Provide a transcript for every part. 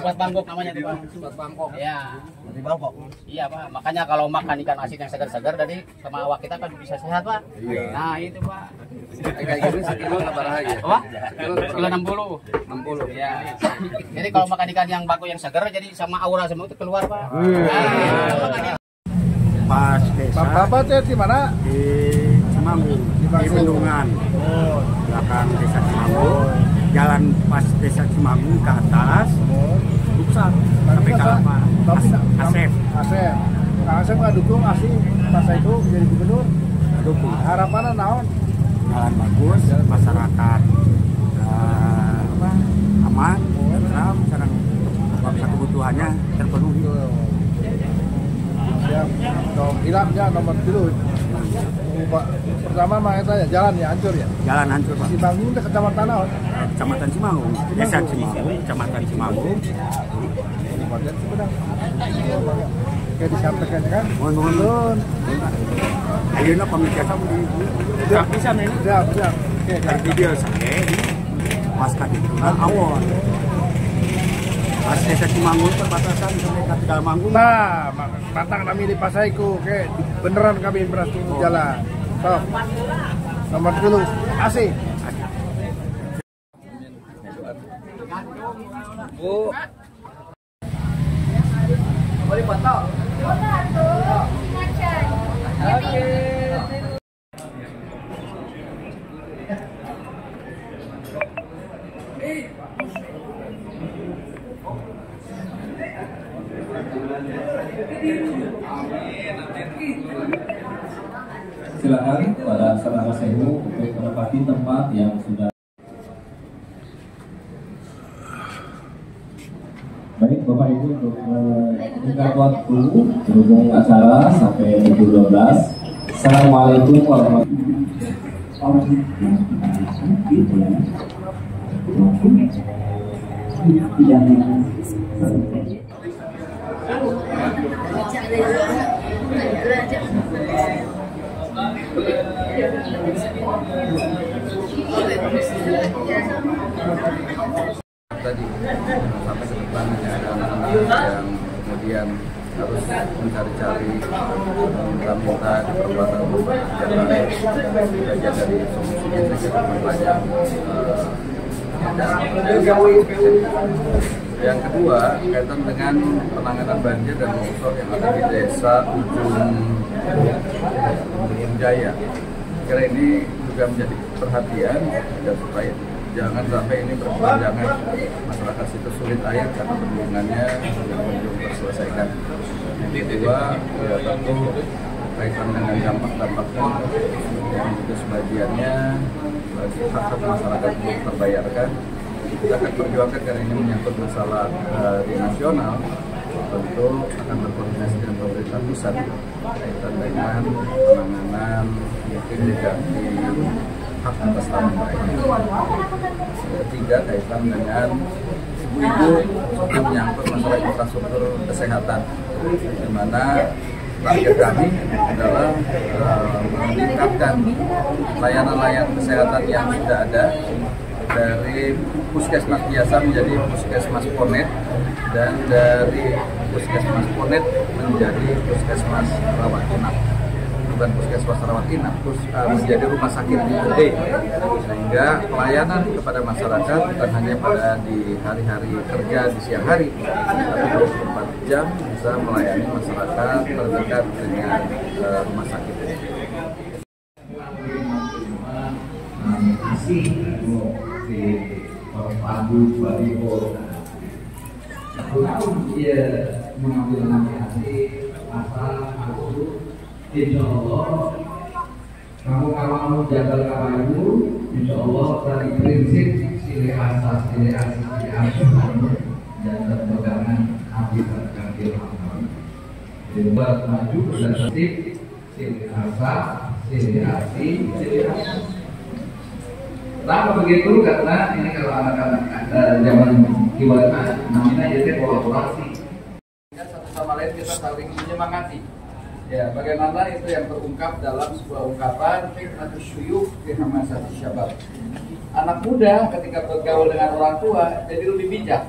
Sebat Bangkok namanya tuh, Pak. Sebat Bangkok. Iya. Di Bangkok. Iya, Pak. Makanya kalau makan ikan asin yang segar-segar dari sama awak kita kan bisa sehat, Pak. Iya. Nah, itu, Pak. Kayak gini sekilo apa aja? Apa? Kilo 60. 60. Iya. Jadi kalau makan ikan yang baku yang segar jadi sama aura semua itu keluar, Pak. Pas desa. Bapak teh di mana? Di Cimanggung, di Bendungan. Oh. Belakang desa Cimanggung. Jalan pas desa Cimanggung ke atas. Rusak. Sampai Kalapa. Asep. Asep. Kang Asep nggak dukung Asih pas itu jadi gubernur. Dukung. Harapannya naon? Jalan bagus, masyarakat aman, tenang, sekarang kebutuhannya terpenuhi. Siap. Dong hilangnya nomor dulu. Pertama mah saya jalan ya hancur ya. Jalan hancur, Pak. Cimanggung itu kecamatan naon? Kecamatan Cimanggung, desa Cimanggung, kecamatan Cimanggung. Kemudian Sumedang. Kayak disampaikan kan? Mohon. Ayeuna pamitiasa di bisa nih. Siap. Oke, dari video saya pas kali itu awal. Pas desa Cimanggung perbatasan sampai ke Tegalmanggung. Nah, matang kami di Pasaiku, oke, beneran kami infrastruktur jalan. Stop. Nomor dulu, Asih. Bu. Boleh foto? Oke. Silakan pada saudara sewu untuk menempati tempat yang sudah. Baik Bapak Ibu, untuk meningkat waktu berhubung acara sampai pukul 12. Assalamualaikum warahmatullahi Tadi sampai ke depan ada anak-anak yang kemudian harus mencari-cari minta di perbuatan jalan belajar dari solusinya saja banyak. Yang kedua kaitan dengan penanganan banjir dan longsor yang ada di desa Ujung Jaya. Kira ini juga menjadi perhatian dan supaya jangan sampai ini berkepanjangan, masyarakat situ sulit air karena bendungannya belum terselesaikan. Yang kedua, ya tentu kaitan dengan dampak-dampaknya yang juga sebagiannya bagi hak masyarakat belum terbayarkan. Kita akan perjuangkan karena ini menyangkut masalah di nasional. Tentu akan berkoordinasi dengan pemerintah pusat kaitan dengan penanganan mungkin juga di hak atas tanah mereka. Ketiga kaitan dengan ibu-ibu yang menyangkut masalah infrastruktur kesehatan, di mana target kami adalah meningkatkan layanan-layanan kesehatan yang sudah ada dari puskesmas biasa menjadi puskesmas Ponet dan dari puskesmas Ponet menjadi puskesmas rawat inap. Dan puskesmas rawat inap menjadi rumah sakit gede, sehingga pelayanan kepada masyarakat bukan hanya pada di hari-hari kerja di siang hari, tapi 24 jam bisa melayani masyarakat terdekat dengan rumah sakit. Dia mengambil nasihat asal insya Allah kamu jaga kamu, insya Allah dari prinsip sini asas dan berpegangan hati terganti amal. Jadi buat maju dan tertib sini asas, sini hati, sini asas. Kenapa begitu? Karena ini kalau anak-anak zaman gimana namanya jadi kolaborasi. Satu sama lain kita saling menyemangati. Ya, bagaimana itu yang terungkap dalam sebuah ungkapan hikmatus syuyukh fi hamasati syabab. Anak muda ketika bergaul dengan orang tua jadi lebih bijak.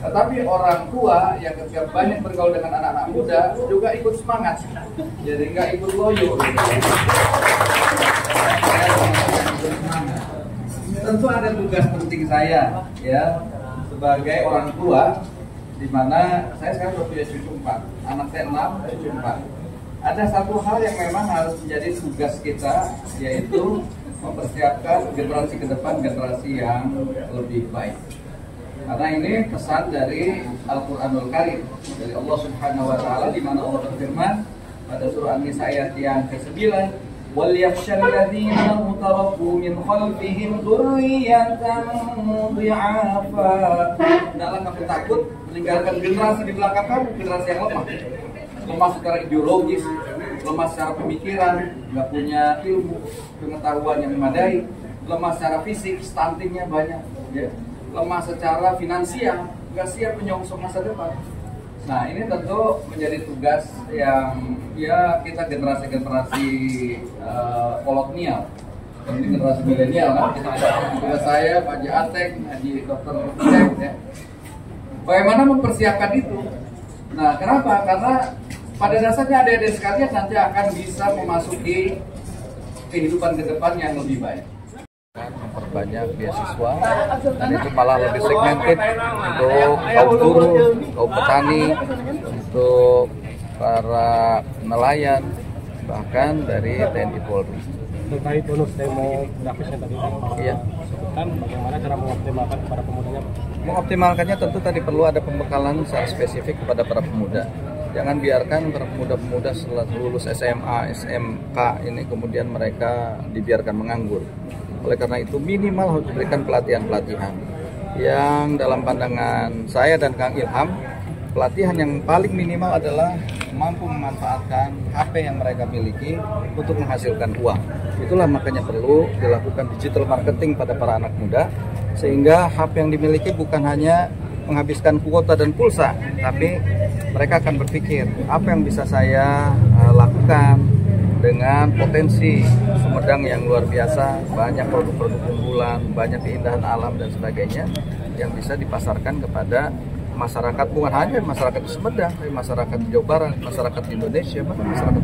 Tetapi orang tua yang ketika banyak bergaul dengan anak-anak muda juga ikut semangat. Jadi nggak ikut loyo. Tentu ada tugas penting saya ya sebagai orang tua, di mana saya sekarang sudah punya cucu 4, anak saya 6, cucu 4. Ada satu hal yang memang harus menjadi tugas kita, yaitu mempersiapkan generasi ke depan, generasi yang lebih baik. Karena ini pesan dari Al-Quranul Karim, dari Allah Subhanahu Wa Taala, di mana Allah berfirman pada surah An-Nisa ayat yang ke-9, وَلْيَخْشَى الَّذِينَ تَرَكُوا مِنْ خَلْفِهِمْ ذُرِّيَّةً ضِعَافًا. Hendaklah kamu takut meninggalkan generasi di belakang kamu, generasi yang lemah. Lemah secara ideologis, lemah secara pemikiran, nggak punya ilmu, pengetahuan yang memadai, lemah secara fisik, stuntingnya banyak, ya. Lemah secara finansial, nggak siap menyongsong masa depan. Nah, ini tentu menjadi tugas yang ya kita generasi-generasi kolonial, ini generasi milenial kan. Tugas saya, Pak Haji Atek, Haji Dr. Cek, ya. Bagaimana mempersiapkan itu? Nah, kenapa? Karena pada dasarnya adik-adik sekalian nanti akan bisa memasuki kehidupan ke depan yang lebih baik. Memperbanyak beasiswa, dan itu malah lebih segmented untuk kaum buruh, kaum petani, untuk para nelayan, bahkan dari TNI Polri. Terkait bonus demo grafis yang tadi Iya. sebutkan, bagaimana cara mengoptimalkan kepada pemudanya? Mengoptimalkannya tentu tadi perlu ada pembekalan secara spesifik kepada para pemuda. Jangan biarkan para pemuda-pemuda setelah lulus SMA, SMK ini kemudian mereka dibiarkan menganggur. Oleh karena itu minimal harus diberikan pelatihan-pelatihan yang dalam pandangan saya dan Kang Ilham, pelatihan yang paling minimal adalah mampu memanfaatkan HP yang mereka miliki untuk menghasilkan uang. Itulah makanya perlu dilakukan digital marketing pada para anak muda, sehingga HP yang dimiliki bukan hanya menghabiskan kuota dan pulsa, tapi mereka akan berpikir apa yang bisa saya lakukan dengan potensi Sumedang yang luar biasa, banyak produk-produk unggulan, banyak keindahan alam dan sebagainya yang bisa dipasarkan kepada masyarakat, bukan hanya masyarakat di Sumedang, tapi masyarakat di Jawa Barat, masyarakat di Indonesia, bahkan masyarakat